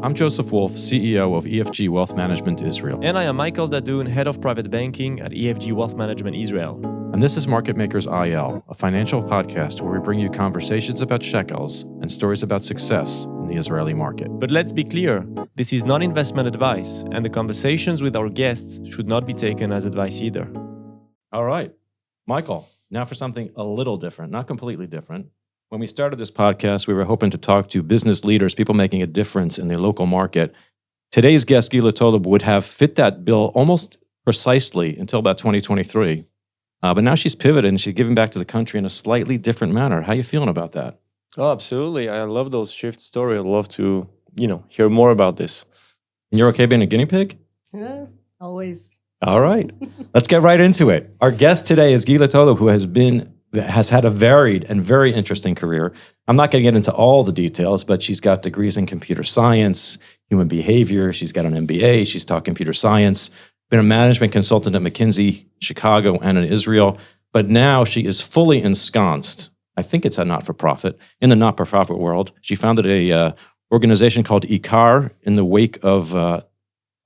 I'm Joseph Wolf, CEO of EFG Wealth Management Israel. And I am Michael Dadoun, Head of Private Banking at EFG Wealth Management Israel. And this is Market Makers IL, a financial podcast where we bring you conversations about shekels and stories about success in the Israeli market. But let's be clear, this is not investment advice, and the conversations with our guests should not be taken as advice either. All right, Michael, now for something a little different, not completely different. When we started this podcast, we were hoping to talk to business leaders, people making a difference in the local market. Today's guest, Gila Tolub, would have fit that bill almost precisely until about 2023. But now she's pivoted and she's giving back to the country in a slightly different manner. How are you feeling about that? Oh, absolutely. I love those shift stories. I'd love to, hear more about this. And you're okay being a guinea pig? Yeah, always. All right. Let's get right into it. Our guest today is Gila Tolub, who has had a varied and very interesting career. I'm not going to get into all the details, but she's got degrees in computer science, human behavior. She's got an MBA. She's taught computer science, been a management consultant at McKinsey, Chicago, and in Israel. But now she is fully ensconced, I think it's a not-for-profit, in the not-for-profit world. She founded a organization called ICAR in the wake of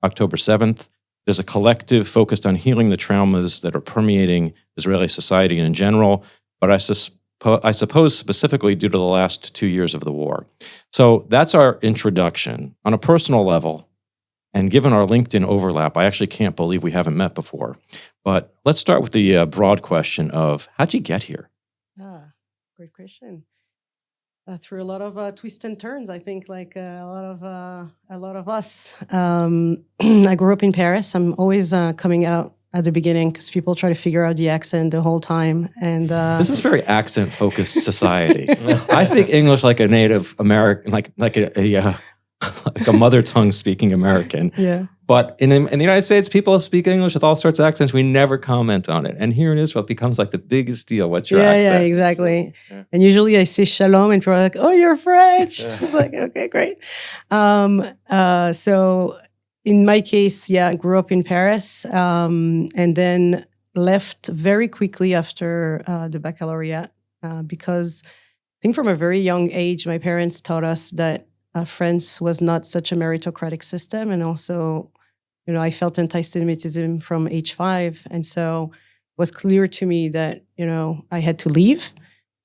October 7th. There's a collective focused on healing the traumas that are permeating Israeli society in general, but I suppose specifically due to the last 2 years of the war. So that's our introduction. On a personal level, and given our LinkedIn overlap, I actually can't believe we haven't met before. But let's start with the broad question of, how'd you get here? Great question. Through a lot of twists and turns, I think, like a lot of us. I grew up in Paris. I'm always coming out at the beginning because people try to figure out the accent the whole time. And this is very accent-focused society. I speak English like a native American, like a mother tongue speaking American. Yeah. But in the United States, people speak English with all sorts of accents. We never comment on it. And here in Israel, it becomes like the biggest deal. What's your accent? Yeah, exactly. Yeah. And usually I say shalom and people are like, oh, you're French. It's like, okay, great. So in my case, I grew up in Paris and then left very quickly after the baccalaureate because I think from a very young age, my parents taught us that France was not such a meritocratic system. And also, I felt anti-Semitism from age 5. And so it was clear to me that, I had to leave.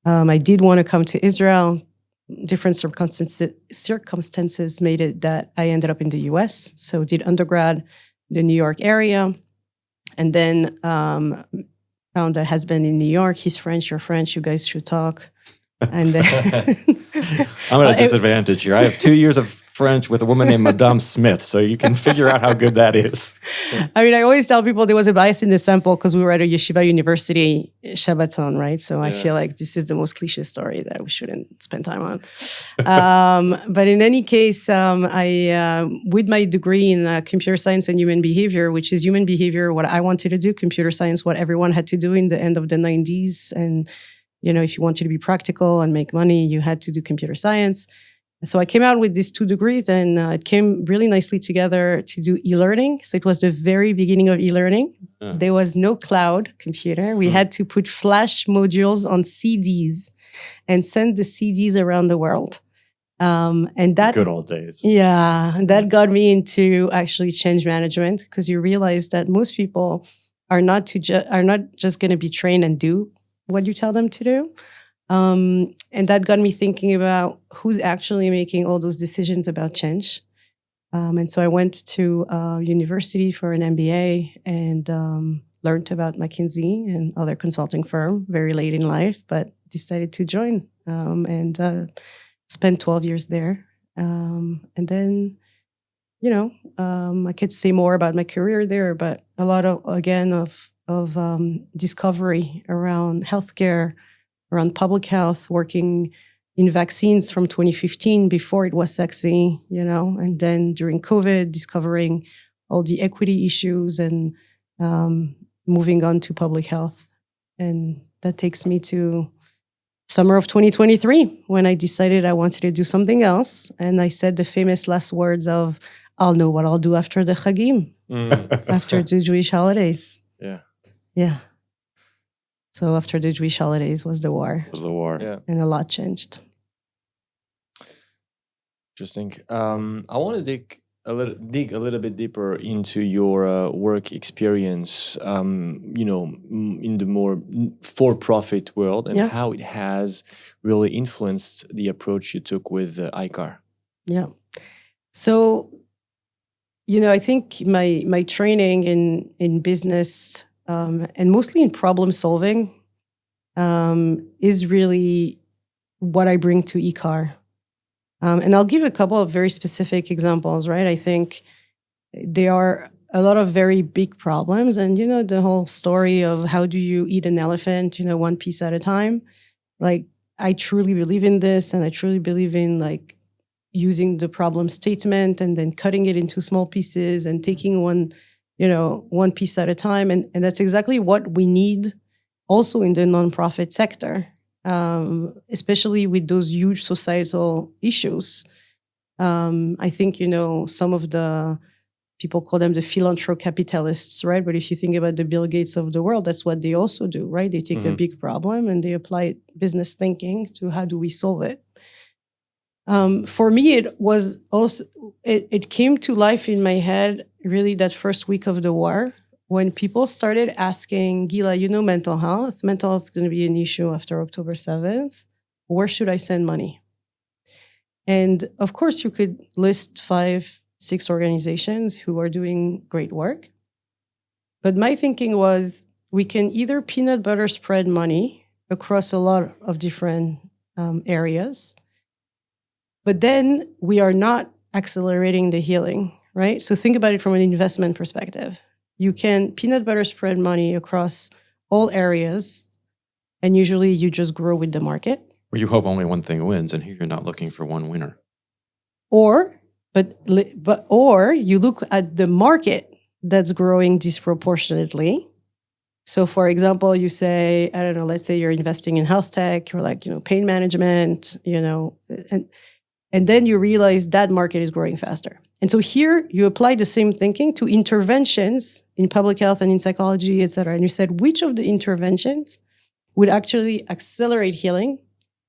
I did want to come to Israel. Different circumstances made it that I ended up in the US. So did undergrad in the New York area. And then found a husband in New York. He's French, you're French, you guys should talk. And then I'm at a disadvantage here. I have 2 years of French with a woman named Madame Smith, so you can figure out how good that is. I mean, I always tell people there was a bias in the sample because we were at a yeshiva university, Shabbaton, right? So I feel like this is the most cliche story that we shouldn't spend time on. But in any case, I, with my degree in computer science and human behavior, which is human behavior, what I wanted to do, computer science, what everyone had to do in the end of the 90s, and if you wanted to be practical and make money, you had to do computer science. So I came out with these 2 degrees and it came really nicely together to do e-learning. So it was the very beginning of e-learning. There was no cloud computer. We had to put flash modules on CDs and send the CDs around the world. And that good old days. Yeah. And that got me into actually change management because you realize that most people are not just going to be trained and do what you tell them to do. And that got me thinking about who's actually making all those decisions about change. And so I went to university for an MBA and learned about McKinsey and other consulting firm very late in life, but decided to join and spent 12 years there. And then, I could say more about my career there, but a lot of discovery around healthcare, around public health, working in vaccines from 2015 before it was sexy, and then during COVID, discovering all the equity issues and moving on to public health. And that takes me to summer of 2023 when I decided I wanted to do something else. And I said the famous last words of, I'll know what I'll do after the Chagim, after the Jewish holidays. Yeah. So after the Jewish holidays was the war. Yeah. And a lot changed. Interesting. I want to dig a little bit deeper into your work experience, in the more for-profit world, and Yeah. how it has really influenced the approach you took with ICAR. Yeah. So, I think my training in business and mostly in problem solving is really what I bring to ICAR. And I'll give a couple of very specific examples, right? I think there are a lot of very big problems. And, the whole story of how do you eat an elephant, one piece at a time. Like, I truly believe in this. And I truly believe in using the problem statement and then cutting it into small pieces and taking one piece at a time. And that's exactly what we need also in the nonprofit sector. Especially with those huge societal issues. I think, some of the people call them the philanthrocapitalists, right? But if you think about the Bill Gates of the world, that's what they also do, right? They take a big problem and they apply business thinking to how do we solve it. For me, it was also, it came to life in my head really that first week of the war, when people started asking, Gila, mental health is going to be an issue after October 7th. Where should I send money? And of course, you could list 5, 6 organizations who are doing great work. But my thinking was, we can either peanut butter spread money across a lot of different areas, but then we are not accelerating the healing, right? So think about it from an investment perspective. You can peanut butter spread money across all areas, and usually you just grow with the market. Or you hope only one thing wins, and here you're not looking for one winner. Or you look at the market that's growing disproportionately. So, for example, you say, I don't know, let's say you're investing in health tech, you're like, pain management, and then you realize that market is growing faster. And so here you apply the same thinking to interventions in public health and in psychology, et cetera. And you said, which of the interventions would actually accelerate healing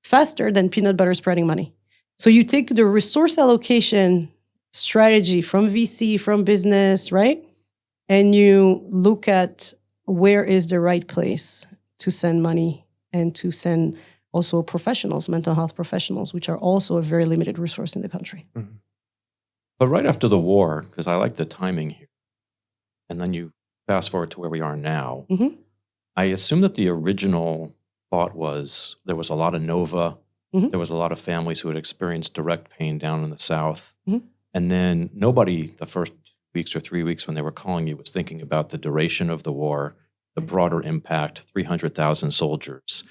faster than peanut butter spreading money? So you take the resource allocation strategy from VC, from business, right? And you look at where is the right place to send money and to send also professionals, mental health professionals, which are also a very limited resource in the country. Mm-hmm. But right after the war, because I like the timing here, and then you fast forward to where we are now, I assume that the original thought was there was a lot of Nova, there was a lot of families who had experienced direct pain down in the South, and then nobody, the first weeks or 3 weeks when they were calling you, was thinking about the duration of the war, the broader impact, 300,000 soldiers.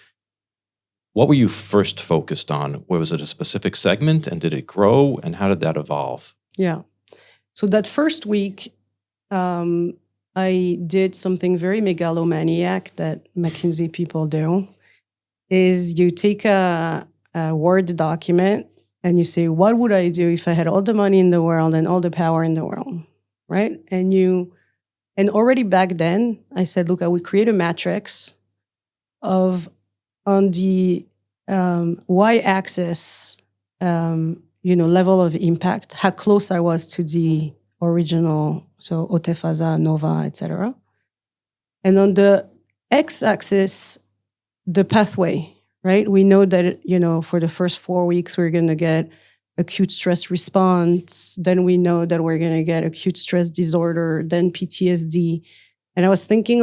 What were you first focused on? Was it a specific segment, and did it grow, and how did that evolve? Yeah. So that first week, I did something very megalomaniac that McKinsey people do, is you take a Word document and you say, what would I do if I had all the money in the world and all the power in the world, right? And already back then, I said, look, I would create a matrix of, on the y-axis, level of impact, how close I was to the original, so Otefaza, Nova, etc. And on the x-axis, the pathway, right? We know that, for the first 4 weeks, we're going to get acute stress response. Then we know that we're going to get acute stress disorder, then PTSD. And I was thinking,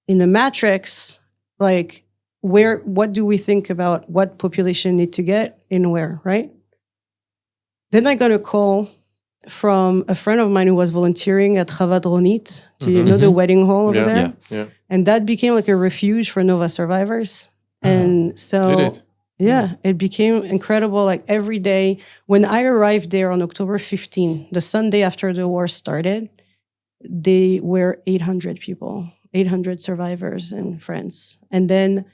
in the matrix, what do we think about what population need to get in where, right? Then I got a call from a friend of mine who was volunteering at Chavad Ronit. Do you know the wedding hall over there? Yeah. And that became a refuge for Nova survivors. And so, it became incredible. Every day, when I arrived there on October 15, the Sunday after the war started, they were 800 people, 800 survivors and friends. And then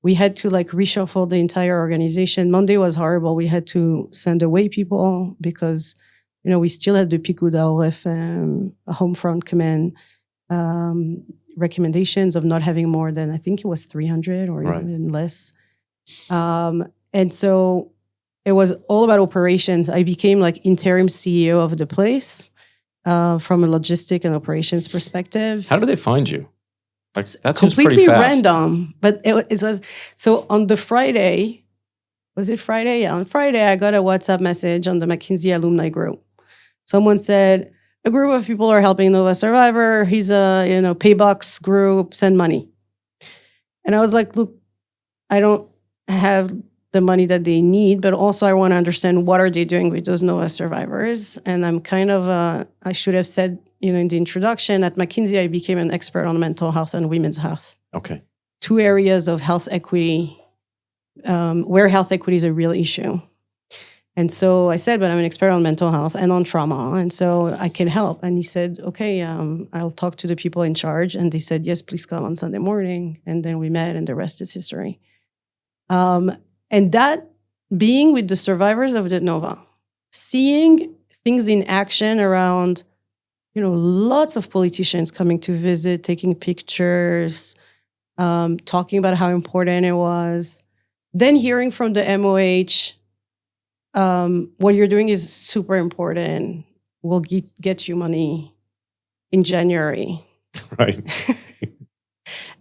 we had to reshuffle the entire organization. Monday was horrible. We had to send away people because, we still had the Picou d'Auref, home front command recommendations of not having more than, I think it was 300 or even less. And so it was all about operations. I became like interim CEO of the place from a logistic and operations perspective. How do they find you? Like that seems Completely pretty fast. random, but it was so on the Friday. Was it Friday? Yeah, on Friday I got a WhatsApp message on the McKinsey alumni group. Someone said a group of people are helping Nova Survivor. He's a Paybox group. Send money. And I was like, look, I don't have the money that they need, but also I want to understand what are they doing with those Nova survivors. And I'm kind of, I should have said, in the introduction, at McKinsey, I became an expert on mental health and women's health. Okay. 2 areas of health equity, where health equity is a real issue. And so I said, but I'm an expert on mental health and on trauma, and so I can help. And he said, okay, I'll talk to the people in charge. And they said, yes, please come on Sunday morning. And then we met, and the rest is history. And that being with the survivors of the Nova, seeing things in action around, lots of politicians coming to visit, taking pictures, talking about how important it was, then hearing from the MOH, what you're doing is super important. We'll get you money in January. Right.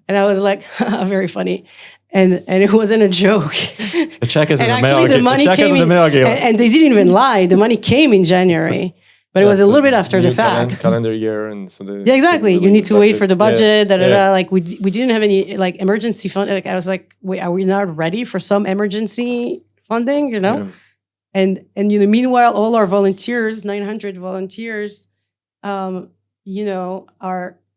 And I was like, very funny. And it wasn't a joke. The check is in the mail. The money came in, and they didn't even lie. The money came in January, but it was a little bit after the fact. Calendar year, and so yeah, exactly. You need to wait for the budget. Like we didn't have any like emergency fund. Like I was like, wait, are we not ready for some emergency funding? Yeah. And meanwhile, all our volunteers, 900 volunteers, are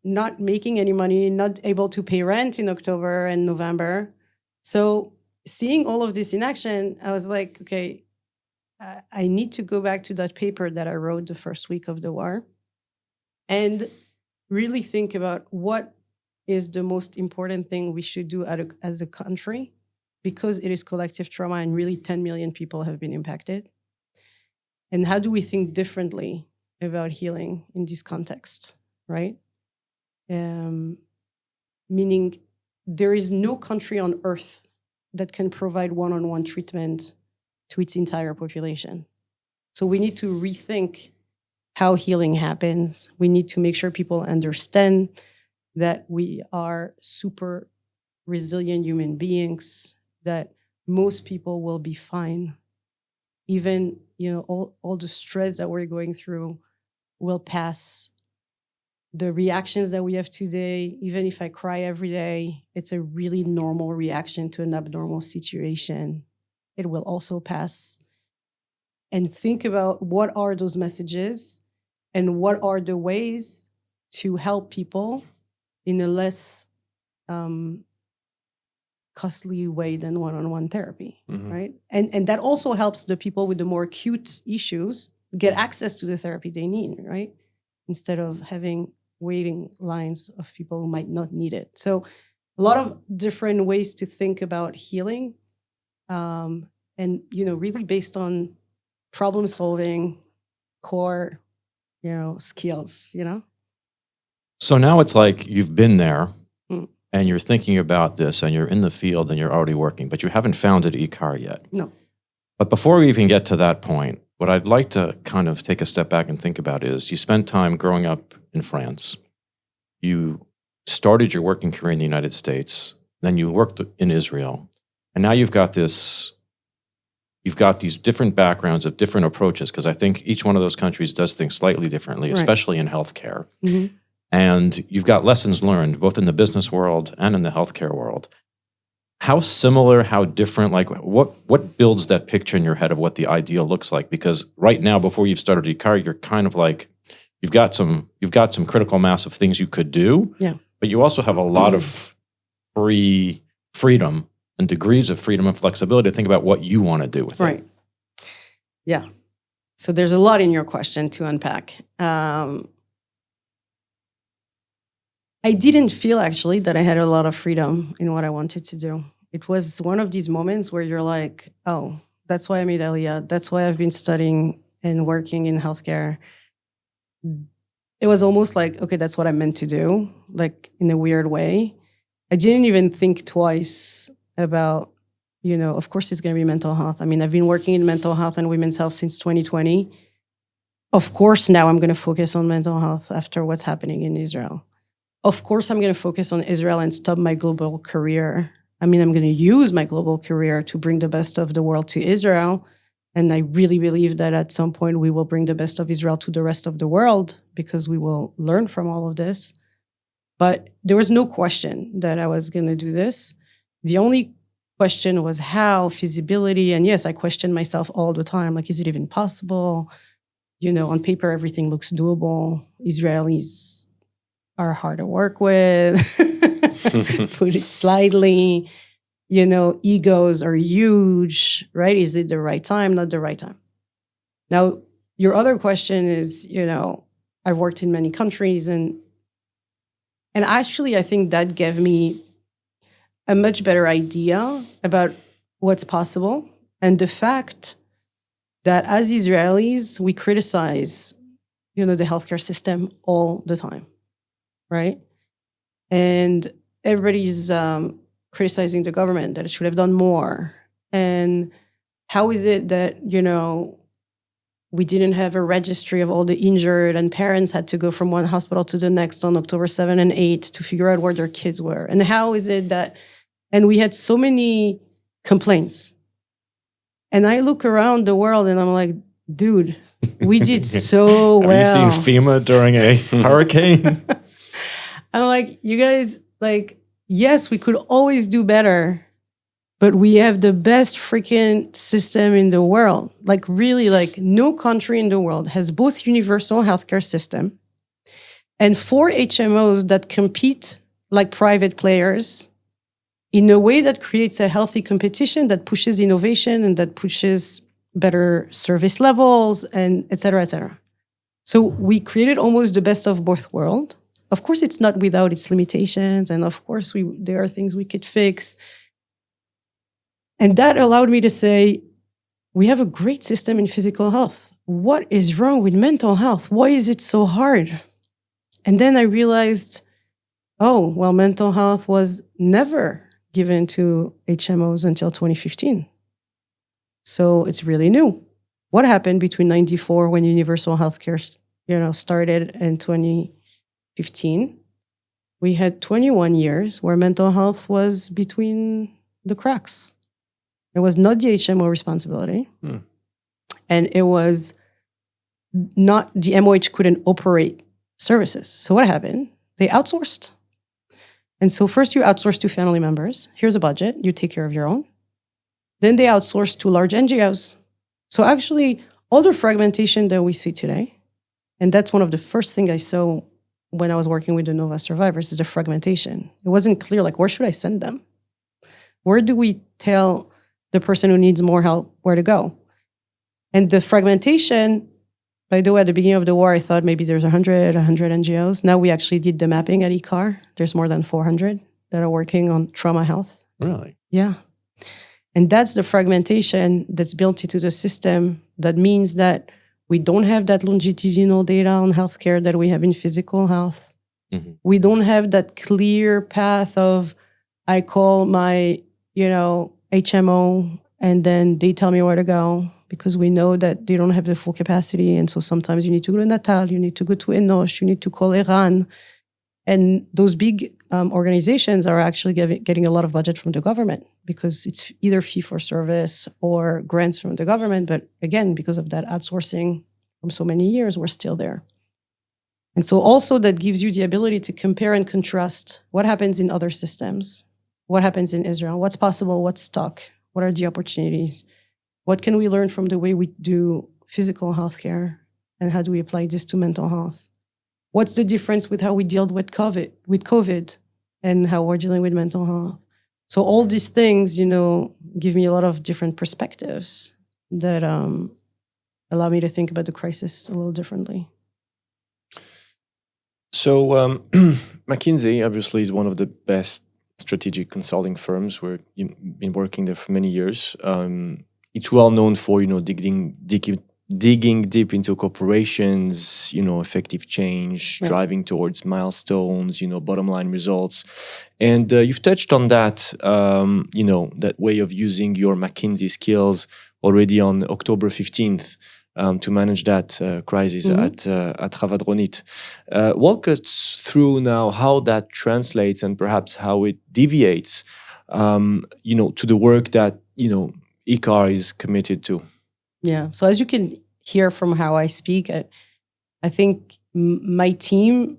not making any money, not able to pay rent in October and November. So seeing all of this in action, I was like, okay, I need to go back to that paper that I wrote the first week of the war and really think about what is the most important thing we should do as a country, because it is collective trauma and really 10 million people have been impacted. And how do we think differently about healing in this context, right? Meaning there is no country on earth that can provide one-on-one treatment to its entire population. So we need to rethink how healing happens. We need to make sure people understand that we are super resilient human beings, that most people will be fine. Even, all the stress that we're going through will pass. The reactions that we have today, even if I cry every day, it's a really normal reaction to an abnormal situation. It will also pass. And think about what are those messages and what are the ways to help people in a less costly way than one-on-one therapy, right? And that also helps the people with the more acute issues get access to the therapy they need, right? Instead of having waiting lines of people who might not need it. So a lot of different ways to think about healing, and really based on problem solving, core, skills, So now it's like you've been there and you're thinking about this and you're in the field and you're already working, but you haven't founded ICAR yet. No. But before we even get to that point, what I'd like to kind of take a step back and think about is you spent time growing up in France. You started your working career in the United States. Then you worked in Israel. And now you've got these different backgrounds of different approaches, because I think each one of those countries does things slightly differently, right, especially in healthcare. Mm-hmm. And you've got lessons learned both in the business world and in the healthcare world. How similar, how different, like what builds that picture in your head of what the ideal looks like? Because right now, before you've started ICAR, you're kind of like, you've got some critical mass of things you could do, yeah, but you also have a lot of freedom and degrees of freedom and flexibility to think about what you want to do with right. it. Yeah. So there's a lot in your question to unpack. I didn't feel actually that I had a lot of freedom in what I wanted to do. It was one of these moments where you're like, oh, that's why I made Aliyah. That's why I've been studying and working in healthcare. It was almost like, okay, that's what I'm meant to do, like in a weird way. I didn't even think twice about, of course it's going to be mental health. I mean, I've been working in mental health and women's health since 2020. Of course, now I'm going to focus on mental health after what's happening in Israel. Of course, I'm going to focus on Israel and stop my global career. I mean, I'm going to use my global career to bring the best of the world to Israel. And I really believe that at some point we will bring the best of Israel to the rest of the world because we will learn from all of this. But there was no question that I was going to do this. The only question was how, feasibility. And yes, I questioned myself all the time. Like, is it even possible? On paper, everything looks doable. Israelis are hard to work with, put it slightly. Egos are huge, right? Is it the right time? Not the right time. Now, your other question is, I've worked in many countries and actually I think that gave me a much better idea about what's possible and the fact that as Israelis, we criticize, the healthcare system all the time, right? And everybody's criticizing the government that it should have done more. And how is it that, we didn't have a registry of all the injured and parents had to go from one hospital to the next on October 7 and 8 to figure out where their kids were? And how is it that, and we had so many complaints. And I look around the world and I'm like, dude, we did so well. Have you seen FEMA during a hurricane? I'm like, you guys, yes, we could always do better, but we have the best freaking system in the world. Really, no country in the world has both universal healthcare system and 4 HMOs that compete like private players in a way that creates a healthy competition that pushes innovation and that pushes better service levels and et cetera, et cetera. So we created almost the best of both worlds. Of course, it's not without its limitations. And of course, there are things we could fix. And that allowed me to say, we have a great system in physical health. What is wrong with mental health? Why is it so hard? And then I realized, mental health was never given to HMOs until 2015. So it's really new. What happened between 94 when universal healthcare, started in 2015? We had 21 years where mental health was between the cracks. It was not the HMO responsibility. And it was not, the MOH couldn't operate services. So what happened? They outsourced. And so first you outsource to family members. Here's a budget. You take care of your own. Then they outsource to large NGOs. So actually, all the fragmentation that we see today, and that's one of the first things I saw when I was working with the Nova survivors, is the fragmentation. It wasn't clear, where should I send them? Where do we tell the person who needs more help where to go? And the fragmentation, by the way, at the beginning of the war, I thought maybe there's 100 NGOs. Now we actually did the mapping at ICAR. There's more than 400 that are working on trauma health. Really? Yeah. And that's the fragmentation that's built into the system. That means that we don't have that longitudinal data on healthcare that we have in physical health. Mm-hmm. We don't have that clear path of, I call my, HMO, and then they tell me where to go, because we know that they don't have the full capacity. And so sometimes you need to go to Natal, you need to go to Enosh, you need to call Iran. And those big organizations are actually getting a lot of budget from the government because it's either fee for service or grants from the government. But again, because of that outsourcing from so many years, we're still there. And so also that gives you the ability to compare and contrast what happens in other systems, what happens in Israel, what's possible, what's stuck, what are the opportunities, what can we learn from the way we do physical healthcare, and how do we apply this to mental health? What's the difference with how we dealt with COVID and how we're dealing with mental health? So all these things, give me a lot of different perspectives that allow me to think about the crisis a little differently. So McKinsey obviously is one of the best strategic consulting firms where you've been working there for many years. It's well known for, digging digging deep into corporations, effective change, Right. driving towards milestones, bottom line results. And you've touched on that, that way of using your McKinsey skills already on October 15th to manage that crisis at Ravadronit. Walk us through now how that translates and perhaps how it deviates, to the work that, ICAR is committed to. Yeah. So as you can hear from how I speak, I think my team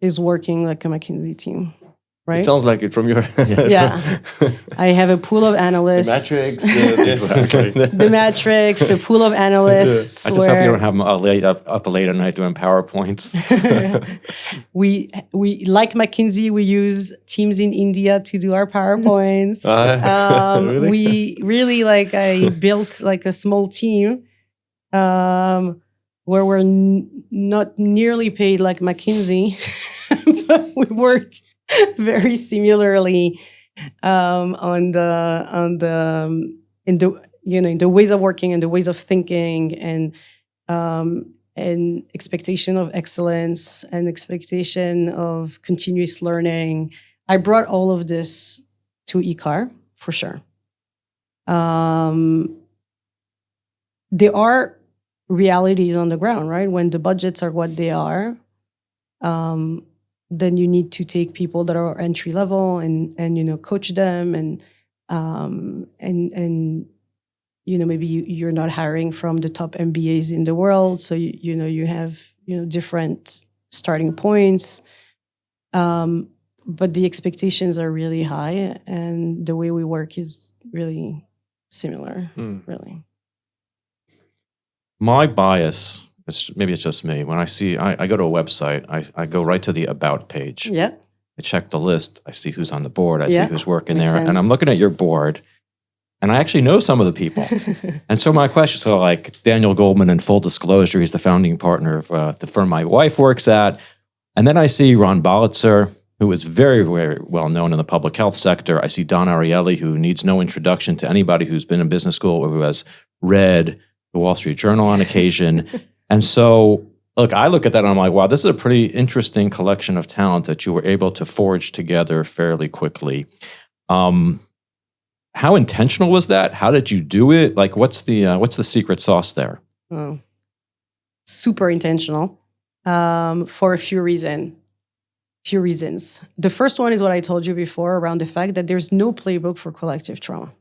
is working like a McKinsey team, right? It sounds like it from your... Yeah. I have a pool of analysts. The metrics. Exactly. The metrics, the pool of analysts. I just hope you don't have them up late at night doing PowerPoints. we like McKinsey, we use teams in India to do our PowerPoints. Really? We really I built like a small team where we're not nearly paid like McKinsey, but we work very similarly in the ways of working and the ways of thinking and expectation of excellence and expectation of continuous learning. I brought all of this to ICAR for sure. There are realities on the ground, right? When the budgets are what they are, then you need to take people that are entry level and coach them and maybe you're not hiring from the top MBAs in the world, so you have different starting points, but the expectations are really high and the way we work is really similar. Really. My bias, maybe it's just me. When I go to a website, I go right to the About page. Yeah. I check the list. I see who's on the board. I see Yeah. who's working Makes there. sense. And I'm looking at your board, and I actually know some of the people. And so my questions are like Daniel Goldman, in full disclosure, he's the founding partner of the firm my wife works at. And then I see Ron Bolitzer, who is very, very well known in the public health sector. I see Don Ariely, who needs no introduction to anybody who's been in business school or who has read the Wall Street Journal on occasion. And so, look, I look at that and I'm like, wow, this is a pretty interesting collection of talent that you were able to forge together fairly quickly. How intentional was that? How did you do it? Like, what's the secret sauce there? Oh, super intentional for a few reasons. The first one is what I told you before around the fact that there's no playbook for collective trauma.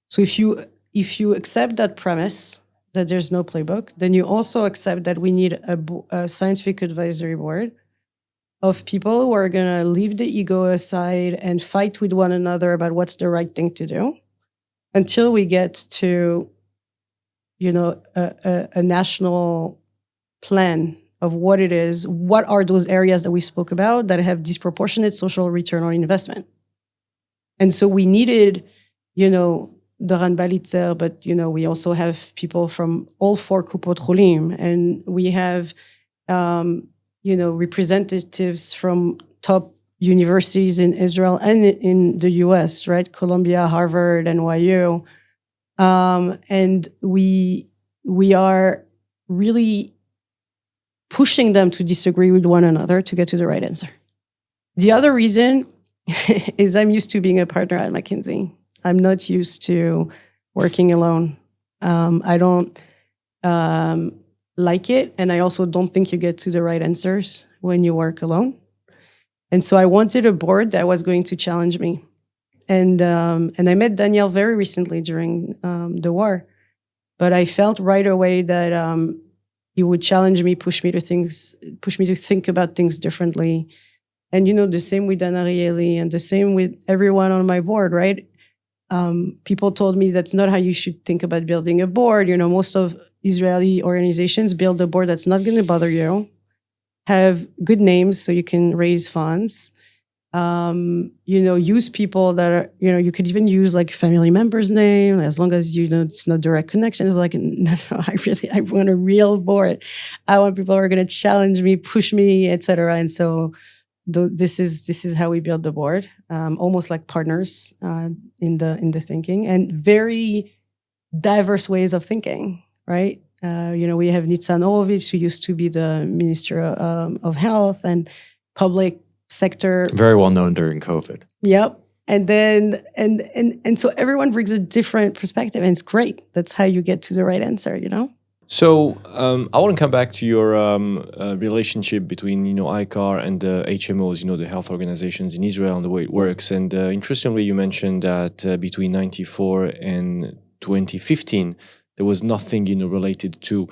So if you accept that premise that there's no playbook, then you also accept that we need a scientific advisory board of people who are going to leave the ego aside and fight with one another about what's the right thing to do until we get to, a national plan of what it is, what are those areas that we spoke about that have disproportionate social return on investment. And so we needed, Dadoun Balitzer, but, we also have people from all 4 Kupot Cholim, and we have, representatives from top universities in Israel and in the US, right? Columbia, Harvard, NYU. And we are really pushing them to disagree with one another to get to the right answer. The other reason is I'm used to being a partner at McKinsey. I'm not used to working alone. I don't like it, and I also don't think you get to the right answers when you work alone. And so I wanted a board that was going to challenge me. And I met Daniel very recently during the war, but I felt right away that he would challenge me, push me to think about things differently. And the same with Dan Ariely and the same with everyone on my board, right? People told me that's not how you should think about building a board. Most of Israeli organizations build a board that's not going to bother you, have good names so you can raise funds, use people that are, you could even use like family member's name as long as, it's not direct connection. It's like, no, I want a real board. I want people who are going to challenge me, push me, etc. And so this is how we build the board, almost like partners in the thinking, and very diverse ways of thinking, right? We have Nitzan Horowitz, who used to be the Minister of Health and Public Sector. Very well known during COVID. Yep. And then and so everyone brings a different perspective, and it's great. That's how you get to the right answer, So I want to come back to your relationship between ICAR and the HMOs, the health organizations in Israel, and the way it works. And interestingly, you mentioned that between 1994 and 2015, there was nothing related to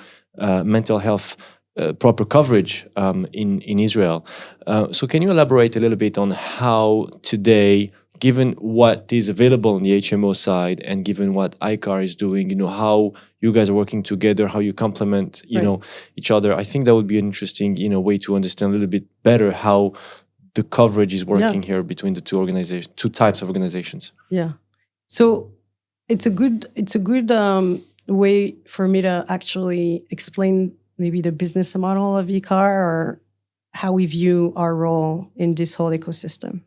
mental health proper coverage in Israel. So can you elaborate a little bit on how today, given what is available on the HMO side and given what ICAR is doing, how you guys are working together, how you complement, each other? I think that would be an interesting, way to understand a little bit better how the coverage is working here between the two types of organizations. Yeah. So it's a good way for me to actually explain maybe the business model of ICAR or how we view our role in this whole ecosystem.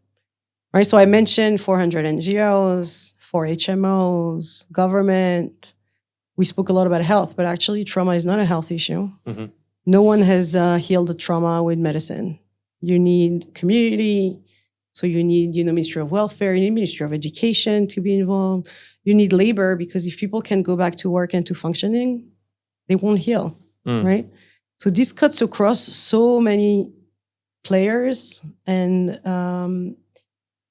Right, so I mentioned 400 NGOs, 4 HMOs, government. We spoke a lot about health, but actually trauma is not a health issue. Mm-hmm. No one has healed the trauma with medicine. You need community, so you need Ministry of Welfare, you need Ministry of Education to be involved. You need labor, because if people can't go back to work and to functioning, they won't heal, right? So this cuts across so many players, and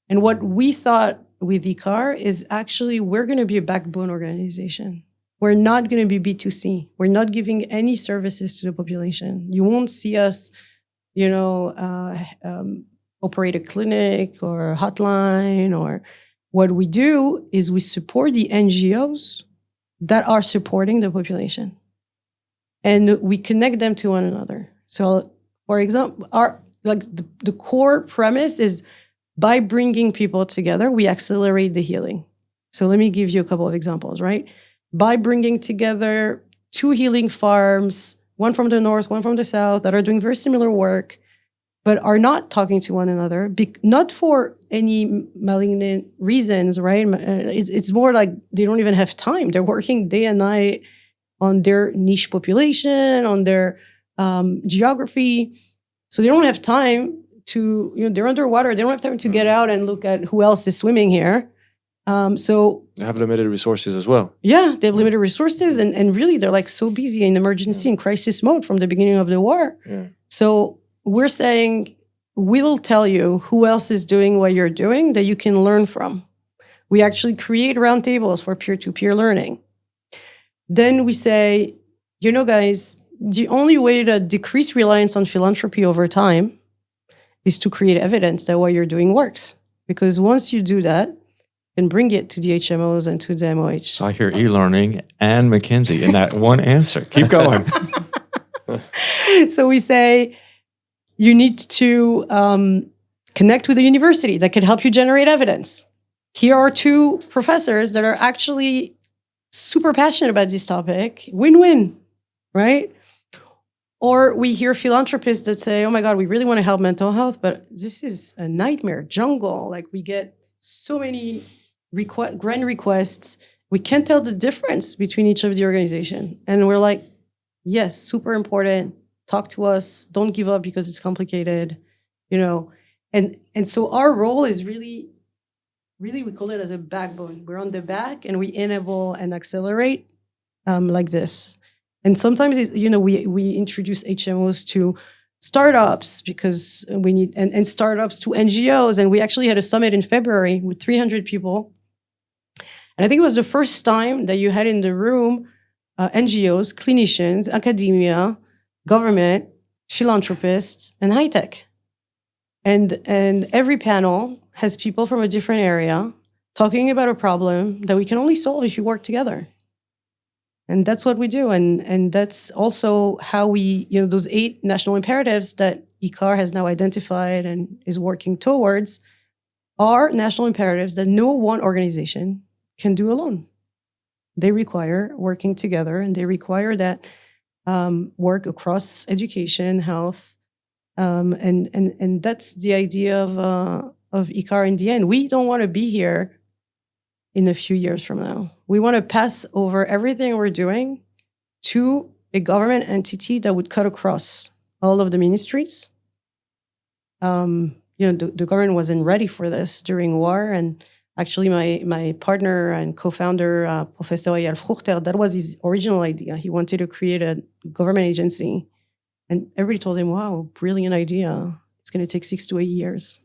what we thought with ICAR is actually we're going to be a backbone organization. We're not going to be B2C. We're not giving any services to the population. You won't see us, operate a clinic or a hotline. Or what we do is we support the NGOs that are supporting the population, and we connect them to one another. So, for example, the core premise is, by bringing people together, we accelerate the healing. So let me give you a couple of examples, right? By bringing together 2 healing farms, one from the north, one from the south, that are doing very similar work, but are not talking to one another, not for any malignant reasons, right? It's more like they don't even have time. They're working day and night on their niche population, on their geography. So they don't have time to, they're underwater. They don't have time to get out and look at who else is swimming here. So they have limited resources as well. Yeah, they have limited resources, and really they're like so busy in emergency and crisis mode from the beginning of the war. Yeah. So we're saying, we'll tell you who else is doing what you're doing that you can learn from. We actually create roundtables for peer-to-peer learning. Then we say, guys, the only way to decrease reliance on philanthropy over time is to create evidence that what you're doing works. Because once you do that, and bring it to the HMOs and to the MOH. So I hear e-learning and McKinsey in that one answer. Keep going. So we say, you need to connect with a university that can help you generate evidence. Here are 2 professors that are actually super passionate about this topic. Win-win, right? Or we hear philanthropists that say, oh my God, we really want to help mental health, but this is a nightmare, jungle. Like, we get so many grant requests. We can't tell the difference between each of the organization. And we're like, yes, super important. Talk to us. Don't give up because it's complicated, And so our role is really, we call it as a backbone. We're on the back and we enable and accelerate like this. And sometimes, we introduce HMOs to startups because we need, and startups to NGOs. And we actually had a summit in February with 300 people. And I think it was the first time that you had in the room NGOs, clinicians, academia, government, philanthropists, and high tech. And every panel has people from a different area talking about a problem that we can only solve if you work together. And that's what we do. And that's also how we, those 8 national imperatives that ICAR has now identified and is working towards are national imperatives that no one organization can do alone. They require working together, and they require that work across education, health, and that's the idea of ICAR in the end. We don't want to be here in a few years from now. We want to pass over everything we're doing to a government entity that would cut across all of the ministries. The government wasn't ready for this during war. And actually, my partner and co-founder, Professor Eyal Fruchter, that was his original idea. He wanted to create a government agency. And everybody told him, wow, brilliant idea. It's going to take 6 to 8 years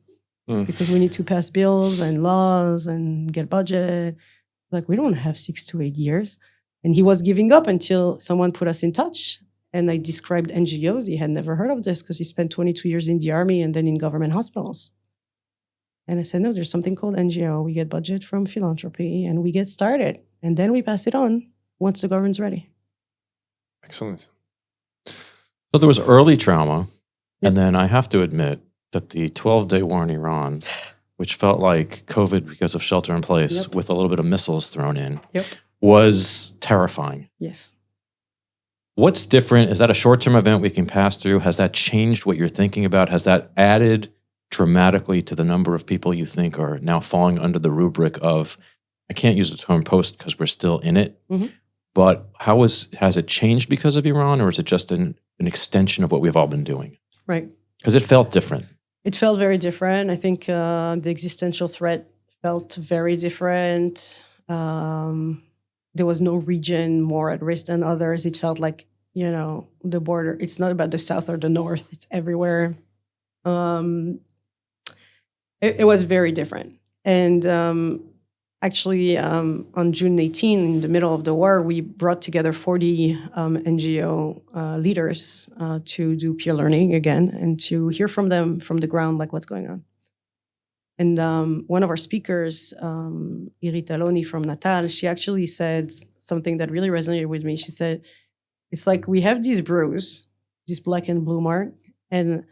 because we need to pass bills and laws and get budget. Like, we don't have 6 to 8 years. And he was giving up until someone put us in touch. And I described NGOs. He had never heard of this because he spent 22 years in the army and then in government hospitals. And I said, no, there's something called NGO. We get budget from philanthropy and we get started. And then we pass it on once the government's ready. Excellent. So there was early trauma. And then I have to admit that the 12-day war in Iran, which felt like COVID because of shelter in place with a little bit of missiles thrown in, was terrifying. Yes. What's different? Is that a short-term event we can pass through? Has that changed what you're thinking about? Has that added dramatically to the number of people you think are now falling under the rubric of, I can't use the term post because we're still in it, but has it changed because of Iran, or is it just an extension of what we've all been doing? Right. Because it felt different. It felt very different. I think the existential threat felt very different. There was no region more at risk than others. It felt like, the border, it's not about the South or the North. It's everywhere. It was very different. And actually, on June 18, in the middle of the war, we brought together 40 NGO leaders to do peer learning again and to hear from them from the ground, like what's going on. And one of our speakers, Irit Aloni from Natal, she actually said something that really resonated with me. She said, it's like we have these bruise, this black and blue mark, and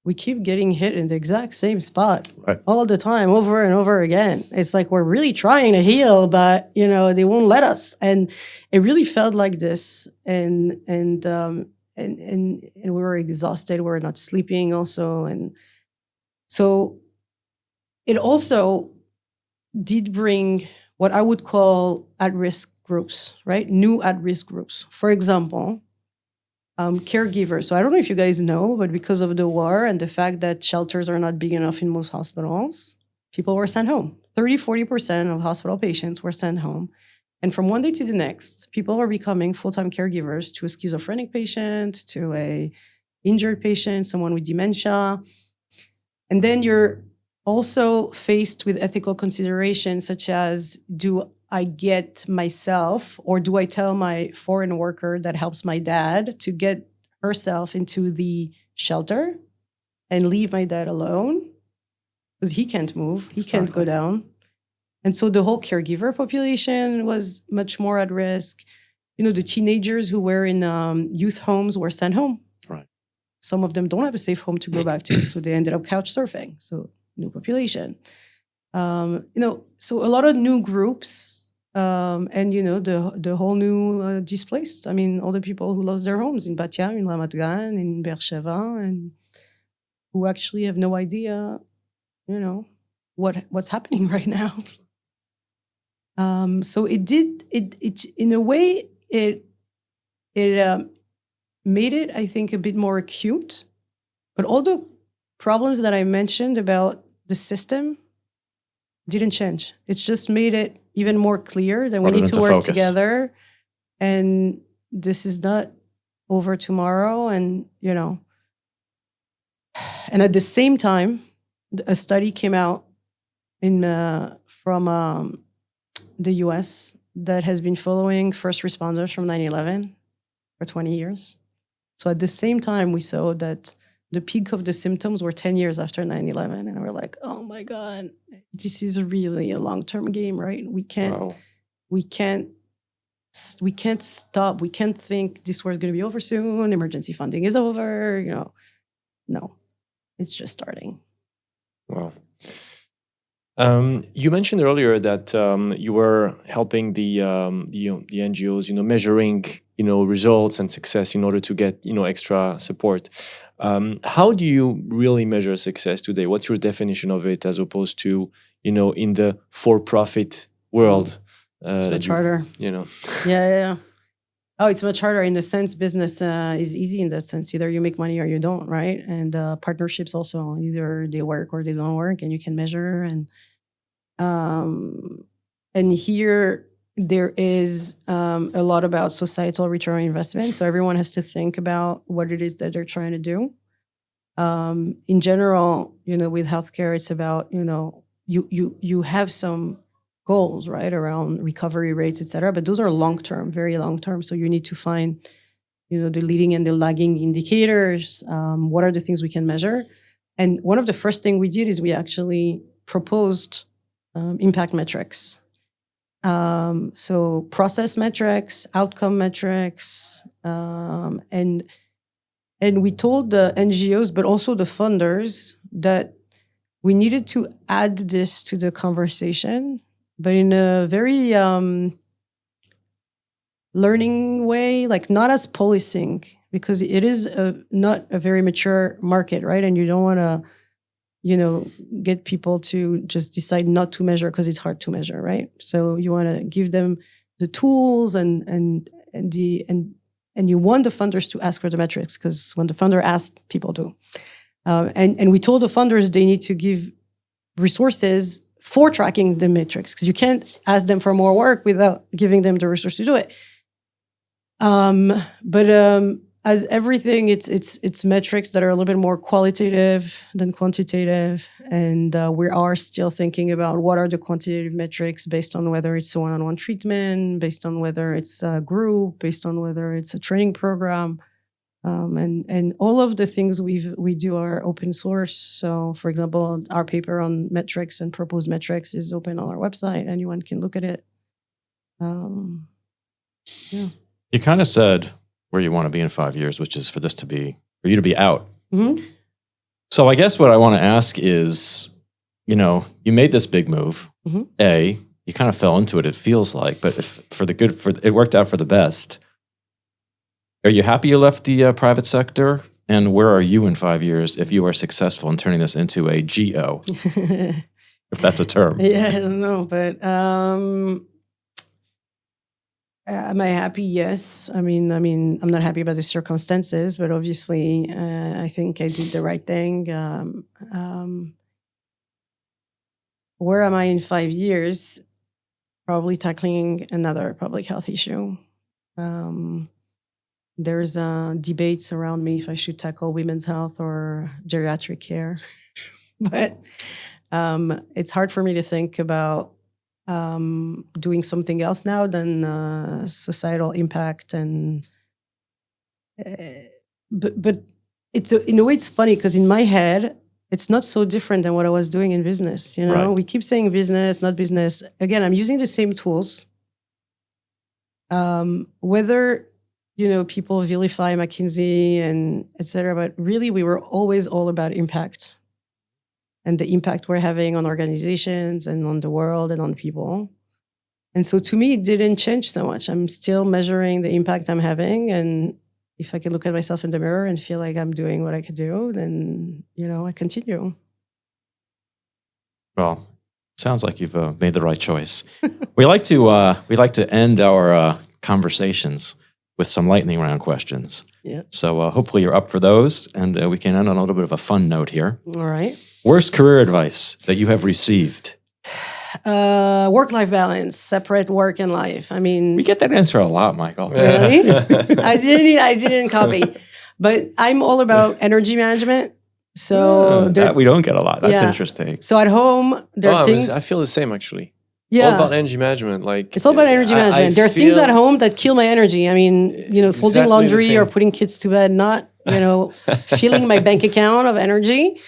we keep getting hit in the exact same spot all the time, over and over again. It's like we're really trying to heal, but, they won't let us. And it really felt like this. And we were exhausted. We were not sleeping also. And so it also did bring what I would call at-risk groups, right? New at-risk groups. For example, caregivers. So I don't know if you guys know, but because of the war and the fact that shelters are not big enough in most hospitals, people were sent home. 30-40% of hospital patients were sent home. And from one day to the next, people are becoming full-time caregivers to a schizophrenic patient, to a injured patient, someone with dementia. And then you're also faced with ethical considerations such as, do I get myself, or do I tell my foreign worker that helps my dad to get herself into the shelter and leave my dad alone? Because he can't move, he can't go down. And so the whole caregiver population was much more at risk. The teenagers who were in youth homes were sent home. Right. Some of them don't have a safe home to go back to, so they ended up couch surfing. So new population. So a lot of new groups. And the whole new displaced. I mean, all the people who lost their homes in Bat Yam, in Ramat Gan, in Beersheva, and who actually have no idea, what's happening right now. So it in a way it made it, I think, a bit more acute. But all the problems that I mentioned about the system didn't change. It's just made it even more clear that we need to work together, and this is not over tomorrow. And and at the same time, a study came out from the U.S. that has been following first responders from 9/11 for 20 years. So at the same time, we saw that the peak of the symptoms were 10 years after 9/11, and we're like, oh my God, this is really a long-term game, right? We can't stop. We can't think this war is going to be over soon. Emergency funding is over. No, it's just starting. Wow. You mentioned earlier that you were helping the NGOs, measuring results and success in order to get extra support. How do you really measure success today? What's your definition of it as opposed to in the for-profit world? It's much harder. Yeah. Oh, it's much harder in the sense business is easy in that sense. Either you make money or you don't, right? And partnerships also, either they work or they don't work, and you can measure. And here there is a lot about societal return on investment. So everyone has to think about what it is that they're trying to do. In general, with healthcare, it's about you have some goals, right, around recovery rates, et cetera. But those are long-term, very long-term. So you need to find, the leading and the lagging indicators. What are the things we can measure? And one of the first things we did is we actually proposed impact metrics. So process metrics, outcome metrics, and we told the NGOs, but also the funders, that we needed to add this to the conversation, but in a very learning way, like not as policing, because it is not a very mature market, right? And you don't want to, get people to just decide not to measure because it's hard to measure, right? So you want to give them the tools and you want the funders to ask for the metrics, because when the funder asks, people do. And we told the funders they need to give resources for tracking the metrics, because you can't ask them for more work without giving them the resources to do it. But as everything, it's metrics that are a little bit more qualitative than quantitative, and we are still thinking about what are the quantitative metrics based on whether it's a one-on-one treatment, based on whether it's a group, based on whether it's a training program, and all of the things we do are open source. So, for example, our paper on metrics and proposed metrics is open on our website. Anyone can look at it. Yeah. You kind of said where you want to be in 5 years, which is for you to be out. Mm-hmm. So I guess what I want to ask is, you made this big move. Mm-hmm. You kind of fell into it, it feels like, but it worked out for the best. Are you happy you left the private sector? And where are you in 5 years if you are successful in turning this into a GO? If that's a term. Yeah, I don't know, but am I happy? Yes. I mean, I'm not happy about the circumstances, but obviously, I think I did the right thing. Where am I in 5 years? Probably tackling another public health issue. There's debates around me if I should tackle women's health or geriatric care, but it's hard for me to think about doing something else now than societal impact. And but it's in a way it's funny, because in my head it's not so different than what I was doing in business. Right. We keep saying business, not business. Again, I'm using the same tools. Whether people vilify McKinsey and etc., but really we were always all about impact. And the impact we're having on organizations and on the world and on people. And so to me, it didn't change so much. I'm still measuring the impact I'm having. And if I can look at myself in the mirror and feel like I'm doing what I could do, then, I continue. Well, sounds like you've made the right choice. We like to end our conversations with some lightning round questions. Yeah. So hopefully you're up for those, and we can end on a little bit of a fun note here. All right. Worst career advice that you have received? Work-life balance, separate work and life. We get that answer a lot, Michael. Really? I didn't copy, but I'm all about energy management. So that we don't get a lot. That's interesting. So at home, there are things. I feel the same actually. Yeah. All about energy management. It's all about energy management. There are things at home that kill my energy. Folding Exactly laundry or putting kids to bed, not, filling my bank account of energy.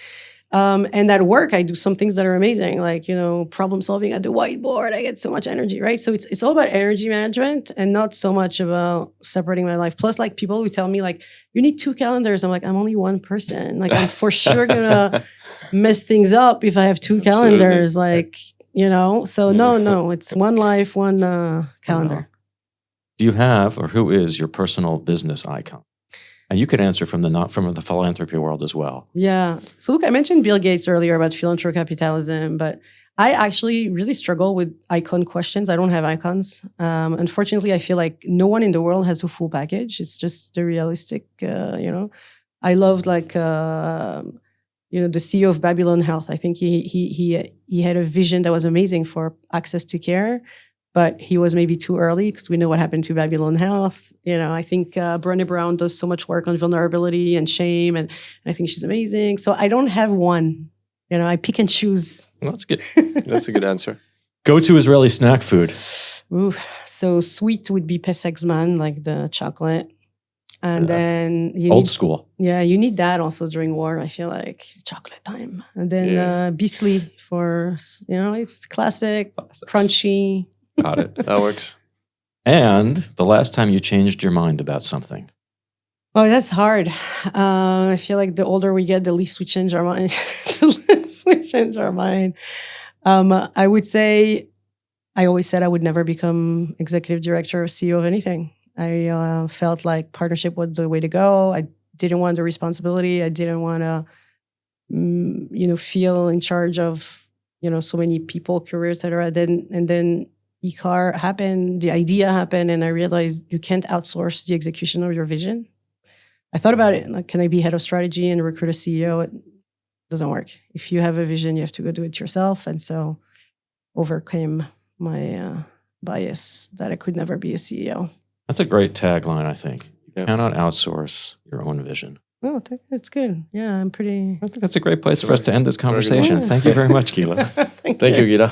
And at work, I do some things that are amazing, like, problem solving at the whiteboard. I get so much energy, right? So it's all about energy management and not so much about separating my life. Plus, like, people who tell me, like, you need 2 calendars. I'm like, I'm only one person. Like, I'm for sure going to mess things up if I have 2 calendars. Like, so no, it's one life, one calendar. Do you have, or who is your personal business icon? And you could answer from the philanthropy world as well. Yeah. So look, I mentioned Bill Gates earlier about philanthropocapitalism, but I actually really struggle with icon questions. I don't have icons. Unfortunately, I feel like no one in the world has a full package. It's just the realistic, I loved the CEO of Babylon Health. I think he had a vision that was amazing for access to care, but he was maybe too early because we know what happened to Babylon Health. I think Brené Brown does so much work on vulnerability and shame, and I think she's amazing. So I don't have one. I pick and choose. Well, that's good. That's a good answer. Go-to Israeli snack food. Ooh, so sweet would be Pesach Zman, like the chocolate. And then old school. Yeah, you need that also during war. I feel like chocolate time. And then Bisli for, it's classic, crunchy. Got it. That works. And the last time you changed your mind about something. Oh, that's hard. I feel like the older we get, the least we change our mind. I would say, I always said I would never become executive director or CEO of anything. I felt like partnership was the way to go. I didn't want the responsibility. I didn't want to, feel in charge of, so many people, career, et cetera. And then ICAR happened, the idea happened, and I realized you can't outsource the execution of your vision. I thought about it, like, can I be head of strategy and recruit a CEO? It doesn't work. If you have a vision, you have to go do it yourself. And so overcame my bias that I could never be a CEO. That's a great tagline, I think. You cannot outsource your own vision. Oh, it's good. Yeah, I think that's a great place for us to end this conversation. Thank you very much, Gila. Thank you, Gila.